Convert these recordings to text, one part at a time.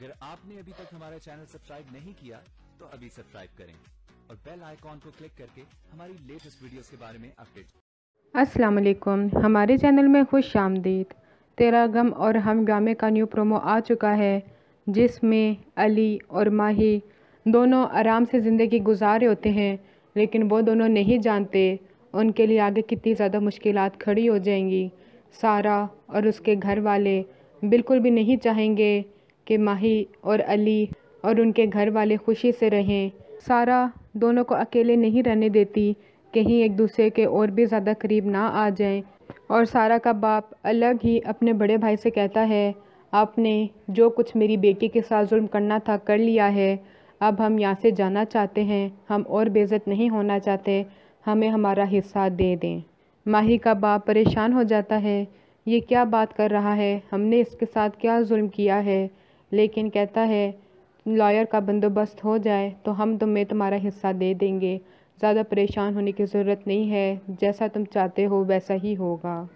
अगर आपने अभी तक हमारा चैनल सब्सक्राइब नहीं किया तो अभी सब्सक्राइब करें और बेल आइकॉन को क्लिक करके हमारी लेटेस्ट वीडियोस के बारे में अपडेट। अस्सलाम वालेकुम, हमारे चैनल में खुश आमदीद। तेरा गम और हम गामे का न्यू प्रोमो आ चुका है, जिसमें अली और माही दोनों आराम से ज़िंदगी गुजार रहे होते हैं, लेकिन वो दोनों नहीं जानते उनके लिए आगे कितनी ज़्यादा मुश्किलात खड़ी हो जाएंगी। सारा और उसके घर वाले बिल्कुल भी नहीं चाहेंगे कि माही और अली और उनके घर वाले खुशी से रहें। सारा दोनों को अकेले नहीं रहने देती, कहीं एक दूसरे के और भी ज़्यादा करीब ना आ जाएं। और सारा का बाप अलग ही अपने बड़े भाई से कहता है, आपने जो कुछ मेरी बेटी के साथ जुल्म करना था कर लिया है, अब हम यहाँ से जाना चाहते हैं, हम और बेइज्जत नहीं होना चाहते, हमें हमारा हिस्सा दे दें। माही का बाप परेशान हो जाता है, ये क्या बात कर रहा है, हमने इसके साथ क्या जुल्म किया है। लेकिन कहता है लॉयर का बंदोबस्त हो जाए तो हम तुम्हें तुम्हारा हिस्सा दे देंगे, ज़्यादा परेशान होने की ज़रूरत नहीं है, जैसा तुम चाहते हो वैसा ही होगा।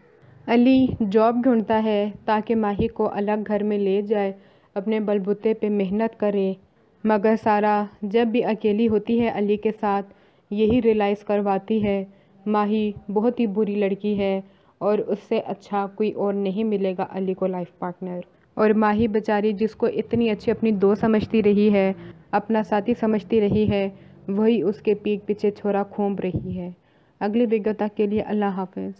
अली जॉब ढूंढता है ताकि माही को अलग घर में ले जाए, अपने बलबूते पे मेहनत करे, मगर सारा जब भी अकेली होती है अली के साथ यही रियलाइज़ करवाती है माही बहुत ही बुरी लड़की है और उससे अच्छा कोई और नहीं मिलेगा अली को लाइफ पार्टनर। और माही बेचारी जिसको इतनी अच्छी अपनी दोस्त समझती रही है, अपना साथी समझती रही है, वही उसके पीठ पीछे छोरा घूम रही है। अगली विज्ञता के लिए अल्लाह हाफ़िज़।